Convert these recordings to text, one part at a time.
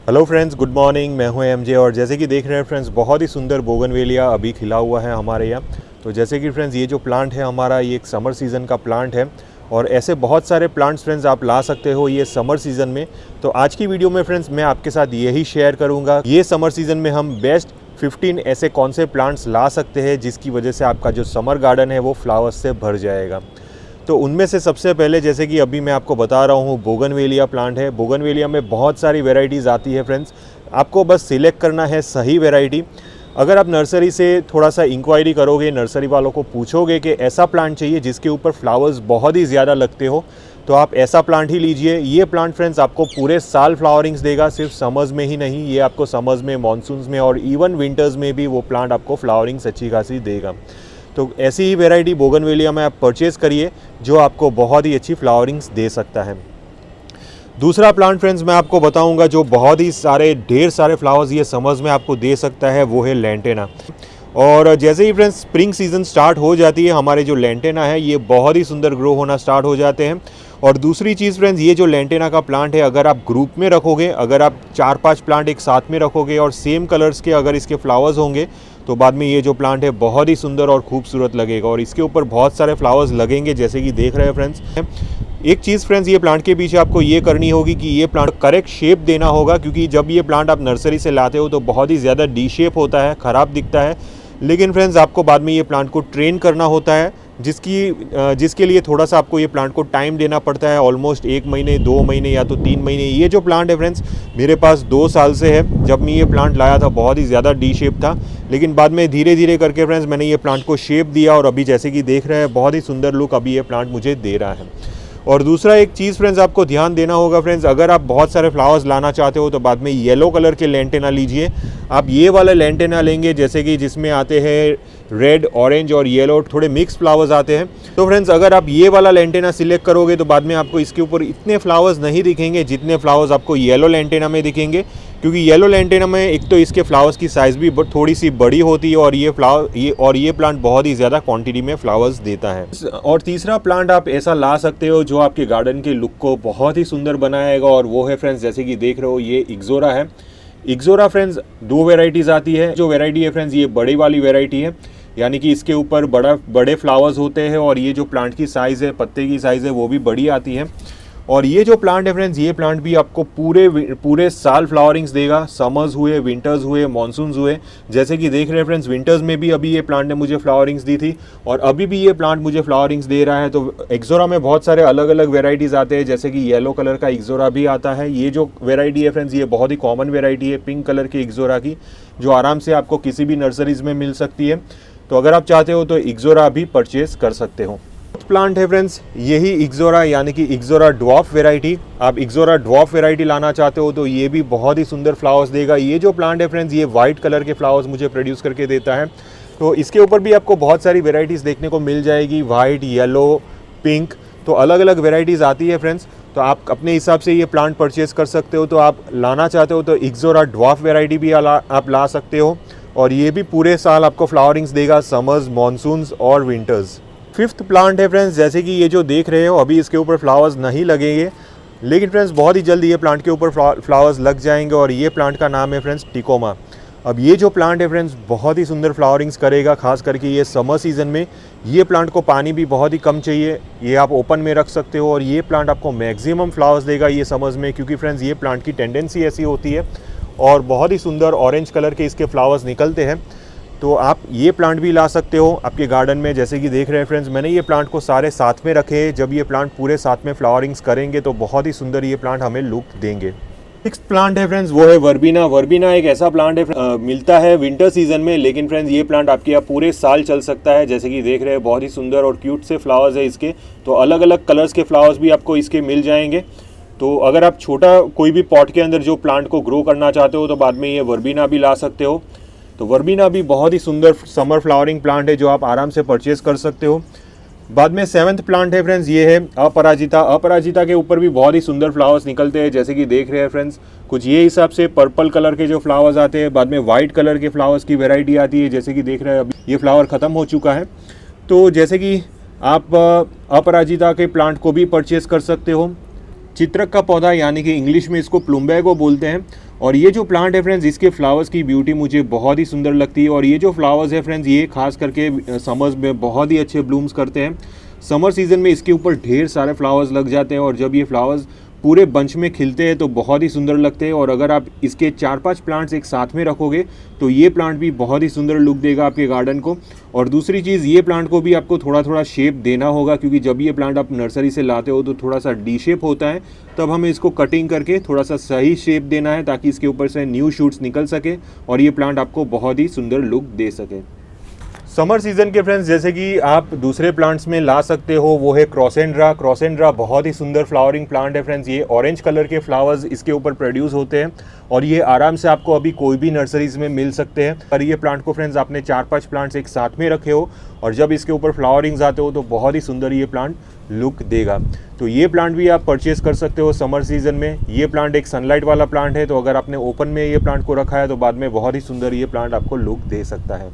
Hello friends, good morning. मैं हूं MJ और जैसे कि देख रहे हैं फ्रेंड्स, बहुत ही सुंदर बोगनवेलिया अभी खिला हुआ है हमारे यहाँ। तो जैसे कि फ्रेंड्स, ये जो प्लांट है हमारा, ये एक समर सीज़न का प्लांट है और ऐसे बहुत सारे प्लांट्स फ्रेंड्स आप ला सकते हो ये समर सीज़न में। तो आज की वीडियो में फ्रेंड्स मैं आपके साथ यही शेयर करूँगा, ये समर सीज़न में हम बेस्ट 15 ऐसे कौन से प्लांट्स ला सकते हैं जिसकी वजह से आपका जो समर गार्डन है वो फ्लावर्स से भर जाएगा। तो उनमें से सबसे पहले जैसे कि अभी मैं आपको बता रहा हूँ, बोगनवेलिया प्लांट है। बोगनवेलिया में बहुत सारी वेराइटीज़ आती है फ्रेंड्स, आपको बस सिलेक्ट करना है सही वेराइटी। अगर आप नर्सरी से थोड़ा सा इंक्वायरी करोगे, नर्सरी वालों को पूछोगे कि ऐसा प्लांट चाहिए जिसके ऊपर फ्लावर्स बहुत ही ज़्यादा लगते हो, तो आप ऐसा प्लांट ही लीजिए। ये प्लांट फ्रेंड्स आपको पूरे साल फ्लावरिंग्स देगा, सिर्फ समर्स में ही नहीं, ये आपको समर्स में, मानसून्स में और इवन विंटर्स में भी वो प्लांट आपको फ्लावरिंग्स अच्छी खासी देगा। तो ऐसी ही वैरायटी बोगनवेलिया में आप परचेज़ करिए जो आपको बहुत ही अच्छी फ्लावरिंग्स दे सकता है। दूसरा प्लांट फ्रेंड्स मैं आपको बताऊंगा जो बहुत ही ढेर सारे फ्लावर्स ये समर्स में आपको दे सकता है, वो है लैंटेना। और जैसे ही फ्रेंड्स स्प्रिंग सीज़न स्टार्ट हो जाती है, हमारे जो लैंटेना है ये बहुत ही सुंदर ग्रो होना स्टार्ट हो जाते हैं। और दूसरी चीज़ फ्रेंड्स, ये जो लैंटेना का प्लांट है, अगर आप ग्रुप में रखोगे, अगर आप 4-5 प्लांट एक साथ में रखोगे और सेम कलर्स के अगर इसके फ्लावर्स होंगे, तो बाद में ये जो प्लांट है बहुत ही सुंदर और खूबसूरत लगेगा और इसके ऊपर बहुत सारे फ्लावर्स लगेंगे जैसे कि देख रहे हैं फ्रेंड्स। एक चीज़ फ्रेंड्स, ये प्लांट के पीछे आपको ये करनी होगी कि ये प्लांट करेक्ट शेप देना होगा, क्योंकि जब ये प्लांट आप नर्सरी से लाते हो तो बहुत ही ज़्यादा डी शेप होता है, ख़राब दिखता है। लेकिन फ्रेंड्स आपको बाद में ये प्लांट को ट्रेन करना होता है, जिसके लिए थोड़ा सा आपको ये प्लांट को टाइम देना पड़ता है, ऑलमोस्ट 1 महीने, 2 महीने या तो 3 महीने। ये जो प्लांट है फ्रेंड्स मेरे पास 2 साल से है। जब मैं ये प्लांट लाया था बहुत ही ज़्यादा डी शेप था, लेकिन बाद में धीरे धीरे करके फ्रेंड्स मैंने ये प्लांट को शेप दिया और अभी जैसे कि देख रहे हैं बहुत ही सुंदर लुक अभी ये प्लांट मुझे दे रहा है। और दूसरा एक चीज़ फ्रेंड्स आपको ध्यान देना होगा फ्रेंड्स, अगर आप बहुत सारे फ्लावर्स लाना चाहते हो तो बाद में येलो कलर के लैंटेना लीजिए। आप ये वाला लैंटेना लेंगे जैसे कि जिसमें आते हैं रेड, ऑरेंज और येलो, थोड़े मिक्स फ्लावर्स आते हैं। तो फ्रेंड्स अगर आप ये वाला लैंटेना सिलेक्ट करोगे तो बाद में आपको इसके ऊपर इतने फ्लावर्स नहीं दिखेंगे जितने फ्लावर्स आपको येलो लैंटेना में दिखेंगे, क्योंकि येलो लैंटेना में एक तो इसके फ्लावर्स की साइज़ भी थोड़ी सी बड़ी होती है और ये प्लांट बहुत ही ज़्यादा क्वांटिटी में फ्लावर्स देता है। और तीसरा प्लांट आप ऐसा ला सकते हो जो आपके गार्डन के लुक को बहुत ही सुंदर बनाएगा, और वो है फ्रेंड्स जैसे कि देख रहे हो ये इक्सोरा है। इक्सोरा फ्रेंड्स 2 वेराइटीज़ आती है। जो वेराइटी है फ्रेंड्स ये बड़ी वाली वेराइटी है, यानी कि इसके ऊपर बड़े फ्लावर्स होते हैं और ये जो प्लांट की साइज़ है, पत्ते की साइज़ है, वो भी बड़ी आती है। और ये जो प्लांट है फ्रेंड्स, ये प्लांट भी आपको पूरे साल फ्लावरिंग्स देगा, समर्स हुए, विंटर्स हुए, मानसून्स हुए। जैसे कि देख रहे हैं फ्रेंड्स, विंटर्स में भी अभी ये प्लांट ने मुझे फ्लावरिंग्स दी थी और अभी भी ये प्लांट मुझे फ्लावरिंग्स दे रहा है। तो इक्सोरा में बहुत सारे अलग अलग वेराइटीज़ आते हैं, जैसे कि येलो कलर का इक्सोरा भी आता है। ये जो वेराइटी है फ्रेंड्स ये बहुत ही कॉमन वेराइटी है पिंक कलर की इक्सोरा की, जो आराम से आपको किसी भी नर्सरीज़ में मिल सकती है। तो अगर आप चाहते हो तो इक्सोरा भी परचेज कर सकते हो। प्लांट है फ्रेंड्स यही इक्सोरा, यानी कि इक्सोरा ड्वार्फ वेराइटी। आप इक्सोरा ड्वार्फ वेराइटी लाना चाहते हो तो ये भी बहुत ही सुंदर फ्लावर्स देगा। ये जो प्लांट है फ्रेंड्स ये वाइट कलर के फ्लावर्स मुझे प्रोड्यूस करके देता है। तो इसके ऊपर भी आपको बहुत सारी वेराइटीज़ देखने को मिल जाएगी, वाइट, येलो, पिंक, तो अलग अलग वेराइटीज़ आती है फ्रेंड्स। तो आप अपने हिसाब से ये प्लांट परचेज़ कर सकते हो। तो आप लाना चाहते हो तो इक्सोरा ड्वार्फ वेराइटी भी आप ला सकते हो, और ये भी पूरे साल आपको फ्लावरिंग्स देगा, समर्स, मानसून्स और विंटर्स। 5th प्लांट है फ्रेंड्स, जैसे कि ये जो देख रहे हो अभी इसके ऊपर फ्लावर्स नहीं लगेंगे, लेकिन फ्रेंड्स बहुत ही जल्दी ये प्लांट के ऊपर फ्लावर्स लग जाएंगे, और ये प्लांट का नाम है फ्रेंड्स टिकोमा। अब ये जो प्लांट है फ्रेंड्स बहुत ही सुंदर फ्लावरिंग्स करेगा, खास करके ये समर सीज़न में। ये प्लांट को पानी भी बहुत ही कम चाहिए, ये आप ओपन में रख सकते हो, और ये प्लांट आपको मैक्सिमम फ्लावर्स देगा ये समर्स में, क्योंकि फ्रेंड्स ये प्लांट की टेंडेंसी ऐसी होती है और बहुत ही सुंदर ऑरेंज कलर के इसके फ्लावर्स निकलते हैं। तो आप ये प्लांट भी ला सकते हो आपके गार्डन में। जैसे कि देख रहे हैं फ्रेंड्स मैंने ये प्लांट को सारे साथ में रखे हैं। जब ये प्लांट पूरे साथ में फ्लावरिंग्स करेंगे तो बहुत ही सुंदर ये प्लांट हमें लुक देंगे। 6th प्लांट है फ्रेंड्स वो है वर्बिना। वर्बिना एक ऐसा प्लांट है मिलता है विंटर सीजन में, लेकिन फ्रेंड्स ये प्लांट आपके यहाँ पूरे साल चल सकता है। जैसे कि देख रहे हैं बहुत ही सुंदर और क्यूट से फ्लावर्स है इसके, तो अलग अलग कलर्स के फ्लावर्स भी आपको इसके मिल जाएंगे। तो अगर आप छोटा कोई भी पॉट के अंदर जो प्लांट को ग्रो करना चाहते हो तो बाद में ये वर्बिना भी ला सकते हो। तो वर्बिना भी बहुत ही सुंदर समर फ्लावरिंग प्लांट है जो आप आराम से परचेज कर सकते हो। बाद में 7th प्लांट है फ्रेंड्स ये है अपराजिता। अपराजिता के ऊपर भी बहुत ही सुंदर फ्लावर्स निकलते हैं, जैसे कि देख रहे हैं फ्रेंड्स कुछ ये हिसाब से पर्पल कलर के जो फ्लावर्स आते हैं। बाद में वाइट कलर के फ्लावर्स की वैरायटी आती है, जैसे कि देख रहे हैं अभी ये फ्लावर ख़त्म हो चुका है। तो जैसे कि आप अपराजिता के प्लांट को भी परचेज कर सकते हो। चित्रक का पौधा यानी कि इंग्लिश में इसको प्लुम्बैगो बोलते हैं, और ये जो प्लांट है फ्रेंड्स, इसके फ्लावर्स की ब्यूटी मुझे बहुत ही सुंदर लगती है। और ये जो फ्लावर्स है फ्रेंड्स, ये खास करके समर्स में बहुत ही अच्छे ब्लूम्स करते हैं। समर सीज़न में इसके ऊपर ढेर सारे फ्लावर्स लग जाते हैं और जब ये फ्लावर्स पूरे बंच में खिलते हैं तो बहुत ही सुंदर लगते हैं। और अगर आप इसके 4-5 प्लांट्स एक साथ में रखोगे तो ये प्लांट भी बहुत ही सुंदर लुक देगा आपके गार्डन को। और दूसरी चीज़, ये प्लांट को भी आपको थोड़ा थोड़ा शेप देना होगा, क्योंकि जब ये प्लांट आप नर्सरी से लाते हो तो थोड़ा सा डी शेप होता है, तब हमें इसको कटिंग करके थोड़ा सा सही शेप देना है ताकि इसके ऊपर से न्यू शूट्स निकल सके और ये प्लांट आपको बहुत ही सुंदर लुक दे सके। समर सीज़न के फ्रेंड्स जैसे कि आप दूसरे प्लांट्स में ला सकते हो, वो है क्रॉसेंड्रा। क्रॉसेंड्रा बहुत ही सुंदर फ्लावरिंग प्लांट है फ्रेंड्स। ये ऑरेंज कलर के फ्लावर्स इसके ऊपर प्रोड्यूस होते हैं और ये आराम से आपको अभी कोई भी नर्सरीज में मिल सकते हैं। पर ये प्लांट को फ्रेंड्स आपने 4-5 प्लांट्स एक साथ में रखे हो और जब इसके ऊपर फ्लावरिंग्स आते हो तो बहुत ही सुंदर ये प्लांट लुक देगा। तो ये प्लांट भी आप परचेज कर सकते हो समर सीज़न में। ये प्लांट एक सनलाइट वाला प्लांट है, तो अगर आपने ओपन में ये प्लांट को रखा है तो बाद में बहुत ही सुंदर ये प्लांट आपको लुक दे सकता है।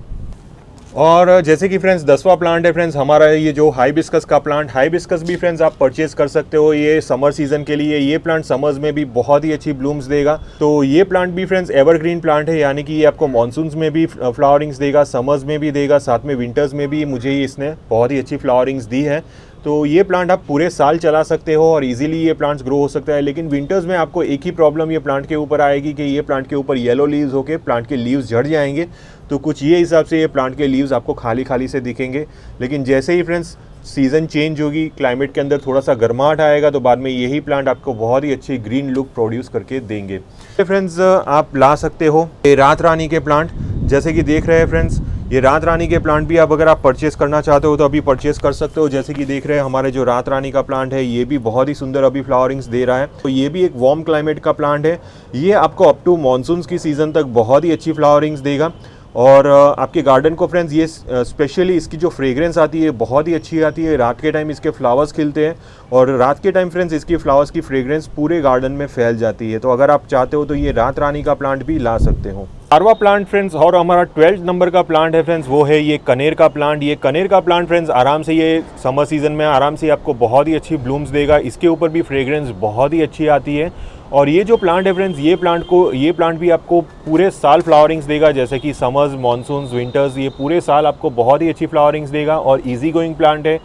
और जैसे कि फ्रेंड्स 10वां प्लांट है फ्रेंड्स हमारा ये जो हाइबिस्कस का प्लांट। हाइबिस्कस भी फ्रेंड्स आप परचेज कर सकते हो ये समर सीज़न के लिए। ये प्लांट समर्स में भी बहुत ही अच्छी ब्लूम्स देगा। तो ये प्लांट भी फ्रेंड्स एवरग्रीन प्लांट है, यानी कि ये आपको मानसून्स में भी फ्लावरिंग्स देगा, समर्स में भी देगा, साथ में विंटर्स में भी मुझे इसने बहुत ही अच्छी फ्लावरिंग्स दी है। तो ये प्लांट आप पूरे साल चला सकते हो और इजीली ये प्लांट्स ग्रो हो सकता है। लेकिन विंटर्स में आपको एक ही प्रॉब्लम ये प्लांट के ऊपर आएगी कि ये प्लांट के ऊपर येलो लीव्स होके प्लांट के लीव्स झड़ जाएंगे। तो कुछ ये हिसाब से ये प्लांट के लीव्स आपको खाली खाली से दिखेंगे। लेकिन जैसे ही फ्रेंड्स सीज़न चेंज होगी, क्लाइमेट के अंदर थोड़ा सा गर्माहट आएगा, तो बाद में यही प्लांट आपको बहुत ही अच्छी ग्रीन लुक प्रोड्यूस करके देंगे। फ्रेंड्स आप ला सकते हो ये रात रानी के प्लांट। जैसे कि देख रहे हैं फ्रेंड्स, ये रात रानी के प्लांट भी आप अगर आप परचेस करना चाहते हो तो अभी परचेस कर सकते हो। जैसे कि देख रहे हैं हमारे जो रात रानी का प्लांट है, ये भी बहुत ही सुंदर अभी फ्लावरिंग्स दे रहा है। तो ये भी एक वार्म क्लाइमेट का प्लांट है। ये आपको अप टू मानसून्स की सीज़न तक बहुत ही अच्छी फ्लावरिंग्स देगा। और आपके गार्डन को फ्रेंड्स ये स्पेशली इसकी जो फ्रेग्रेंस आती है बहुत ही अच्छी आती है। रात के टाइम इसके फ्लावर्स खिलते हैं और रात के टाइम फ्रेंड्स इसकी फ्लावर्स की फ्रेग्रेंस पूरे गार्डन में फैल जाती है। तो अगर आप चाहते हो तो ये रात रानी का प्लांट भी ला सकते हो। 4वां प्लांट फ्रेंड्स और हमारा 12 नंबर का प्लांट है फ्रेंड्स, वो है ये कनेर का प्लांट। ये कनेर का प्लांट फ्रेंड्स आराम से ये समर सीज़न में आराम से आपको बहुत ही अच्छी ब्लूम्स देगा। इसके ऊपर भी फ्रेग्रेंस बहुत ही अच्छी आती है। और ये जो प्लांट है फ्रेंड्स, ये प्लांट भी आपको पूरे साल फ्लावरिंग्स देगा। जैसे कि समर्स, मानसून्स, विंटर्स, ये पूरे साल आपको बहुत ही अच्छी फ्लावरिंग्स देगा। और इजी गोइंग प्लांट है,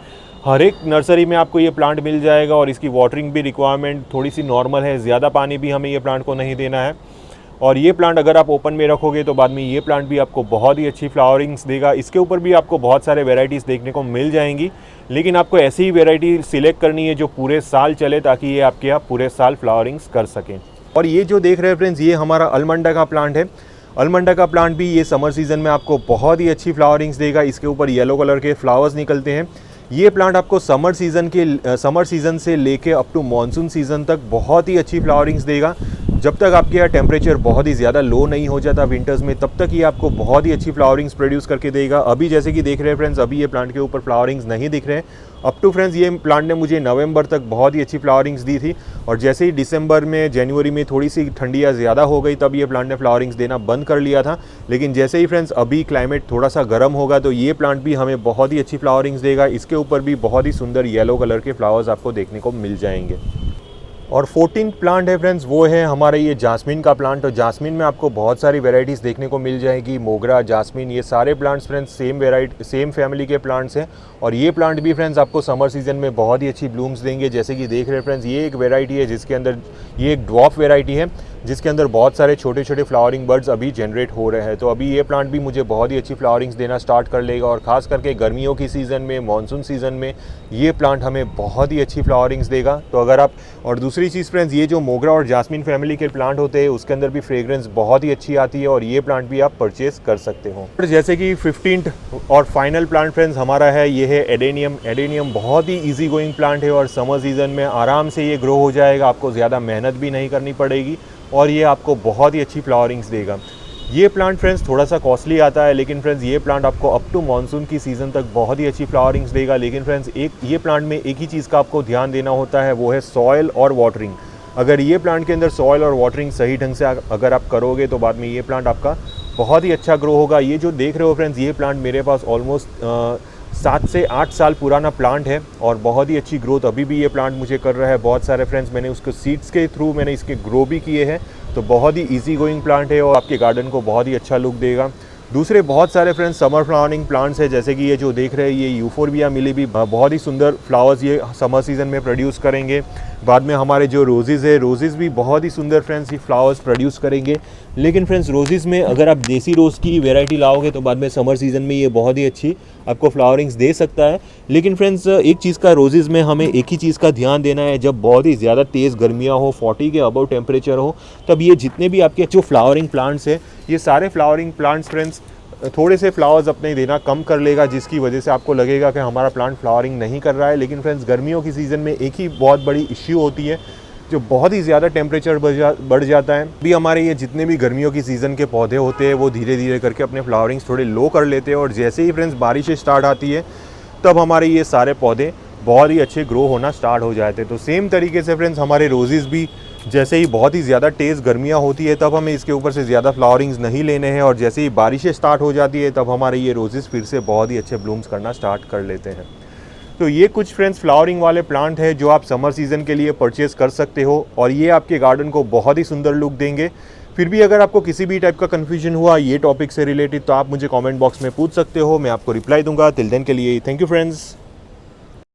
हर एक नर्सरी में आपको ये प्लांट मिल जाएगा। और इसकी वाटरिंग भी रिक्वायरमेंट थोड़ी सी नॉर्मल है, ज़्यादा पानी भी हमें ये प्लांट को नहीं देना है। और ये प्लांट अगर आप ओपन में रखोगे तो बाद में ये प्लांट भी आपको बहुत ही अच्छी फ्लावरिंग्स देगा। इसके ऊपर भी आपको बहुत सारे वेराइटीज़ देखने को मिल जाएंगी, लेकिन आपको ऐसी ही वेराइटी सिलेक्ट करनी है जो पूरे साल चले, ताकि ये आपके यहाँ पूरे साल फ्लावरिंग्स कर सकें। और ये जो देख रहे हैं फ्रेंड्स, ये हमारा अलमंडा का प्लांट है। अलमंडा का प्लांट भी ये समर सीज़न में आपको बहुत ही अच्छी फ्लावरिंग्स देगा। इसके ऊपर येलो कलर के फ्लावर्स निकलते हैं। ये प्लांट आपको समर सीज़न से लेके अप टू मानसून सीज़न तक बहुत ही अच्छी फ्लावरिंग्स देगा। जब तक आपके यहाँ टेम्परेचर बहुत ही ज़्यादा लो नहीं हो जाता विंटर्स में, तब तक ये आपको बहुत ही अच्छी फ्लावरिंग्स प्रोड्यूस करके देगा। अभी जैसे कि देख रहे हैं फ्रेंड्स, अभी ये प्लांट के ऊपर फ्लावरिंग्स नहीं दिख रहे हैं। अप टू फ्रेंड्स ये प्लांट ने मुझे नवंबर तक बहुत ही अच्छी फ्लावरिंग्स दी थी। और जैसे ही दिसंबर में, जनवरी में थोड़ी सी ठंडियाँ ज़्यादा हो गई, तब ये प्लांट ने फ्लावरिंग्स देना बंद कर लिया था। लेकिन जैसे ही फ्रेंड्स अभी क्लाइमेट थोड़ा सा गर्म होगा तो ये प्लांट भी हमें बहुत ही अच्छी फ्लावरिंग्स देगा। इसके ऊपर भी बहुत ही सुंदर येलो कलर के फ्लावर्स आपको देखने को मिल जाएंगे। और 14 प्लांट है फ्रेंड्स, वो है हमारे ये जास्मिन का प्लांट। तो जास्मिन में आपको बहुत सारी वेराइटीज़ देखने को मिल जाएगी। मोगरा, जास्मिन, ये सारे प्लांट्स फ्रेंड्स सेम फैमिली के प्लांट्स हैं। और ये प्लांट भी फ्रेंड्स आपको समर सीज़न में बहुत ही अच्छी ब्लूम्स देंगे। जैसे कि देख रहे हैं फ्रेंड्स, ये एक वेराइटी है जिसके अंदर, ये एक ड्वार्फ वेराइटी है जिसके अंदर बहुत सारे छोटे छोटे फ्लावरिंग बर्ड्स अभी जनरेट हो रहे हैं। तो अभी ये प्लांट भी मुझे बहुत ही अच्छी फ्लावरिंग्स देना स्टार्ट कर लेगा। और ख़ास करके गर्मियों की सीज़न में, मानसून सीज़न में ये प्लांट हमें बहुत ही अच्छी फ्लावरिंग्स देगा। तो अगर आप, और दूसरी चीज़ फ्रेंड्स, ये जो मोगरा और जास्मिन फैमिली के प्लांट होते हैं उसके अंदर भी फ्रेग्रेंस बहुत ही अच्छी आती है और ये प्लांट भी आप परचेज कर सकते हो। और जैसे कि 15th और फाइनल प्लांट फ्रेंड्स हमारा है, ये है एडेनियम। एडेनियम बहुत ही ईजी गोइंग प्लांट है और समर सीज़न में आराम से ये ग्रो हो जाएगा। आपको ज़्यादा मेहनत भी नहीं करनी पड़ेगी और ये आपको बहुत ही अच्छी फ्लावरिंग्स देगा। ये प्लांट फ्रेंड्स थोड़ा सा कॉस्टली आता है, लेकिन फ्रेंड्स ये प्लांट आपको अप टू मानसून की सीज़न तक बहुत ही अच्छी फ्लावरिंग्स देगा। लेकिन फ्रेंड्स ये प्लांट में एक ही चीज़ का आपको ध्यान देना होता है, वो है सॉयल और वाटरिंग। अगर ये प्लांट के अंदर सॉयल और वाटरिंग सही ढंग से अगर आप करोगे तो बाद में ये प्लांट आपका बहुत ही अच्छा ग्रो होगा। ये जो देख रहे हो फ्रेंड्स, ये प्लांट मेरे पास ऑलमोस्ट 7 से 8 साल पुराना प्लांट है और बहुत ही अच्छी ग्रोथ अभी भी ये प्लांट मुझे कर रहा है। बहुत सारे फ्रेंड्स मैंने उसको सीड्स के थ्रू मैंने इसके ग्रो भी किए हैं तो बहुत ही ईजी गोइंग प्लांट है और आपके गार्डन को बहुत ही अच्छा लुक देगा। दूसरे बहुत सारे फ्रेंड्स समर फ्लावरिंग प्लांट्स है, जैसे कि ये जो देख रहे हैं ये यूफोरबिया मिली भी बहुत ही सुंदर फ्लावर्स ये समर सीज़न में प्रोड्यूस करेंगे। बाद में हमारे जो रोजेज़ है, रोजेज़ भी बहुत ही सुंदर फ्रेंड्स ये फ्लावर्स प्रोड्यूस करेंगे। लेकिन फ्रेंड्स रोजेज़ में अगर आप देसी रोज़ की वैरायटी लाओगे तो बाद में समर सीज़न में ये बहुत ही अच्छी आपको फ्लावरिंग्स दे सकता है। लेकिन फ्रेंड्स एक चीज़ का रोजेज़ में हमें एक ही चीज़ का ध्यान देना है, जब बहुत ही ज़्यादा तेज़ गर्मियाँ हो, 40 के अबव टेम्परेचर हो, तब ये जितने भी आपके जो फ्लावरिंग प्लांट्स है, ये सारे फ्लावरिंग प्लांट्स फ्रेंड्स थोड़े से फ्लावर्स अपने देना कम कर लेगा, जिसकी वजह से आपको लगेगा कि हमारा प्लांट फ्लावरिंग नहीं कर रहा है। लेकिन फ्रेंड्स गर्मियों की सीज़न में एक ही बहुत बड़ी इश्यू होती है, जो बहुत ही ज़्यादा टेम्परेचर बढ़ जाता है। भी हमारे ये जितने भी गर्मियों की सीज़न के पौधे होते हैं वो धीरे धीरे करके अपने फ्लावरिंग्स थोड़े लो कर लेते हैं, और जैसे ही फ्रेंड्स बारिशें स्टार्ट आती है तब हमारे ये सारे पौधे बहुत ही अच्छे ग्रो होना स्टार्ट हो जाते हैं। तो सेम तरीके से फ्रेंड्स हमारे रोजेज़ भी जैसे ही बहुत ही ज़्यादा तेज़ गर्मियाँ होती है तब हमें इसके ऊपर से ज़्यादा फ्लावरिंग्स नहीं लेने हैं, और जैसे ही बारिशें स्टार्ट हो जाती है तब हमारे ये रोजेज़ फिर से बहुत ही अच्छे ब्लूम्स करना स्टार्ट कर लेते हैं। तो ये कुछ फ्रेंड्स फ्लावरिंग वाले प्लांट है जो आप समर सीज़न के लिए परचेज कर सकते हो, और ये आपके गार्डन को बहुत ही सुंदर लुक देंगे। फिर भी अगर आपको किसी भी टाइप का कन्फ्यूजन हुआ ये टॉपिक से रिलेटेड तो आप मुझे कमेंट बॉक्स में पूछ सकते हो, मैं आपको रिप्लाई दूंगा। टिल देन के लिए थैंक यू फ्रेंड्स।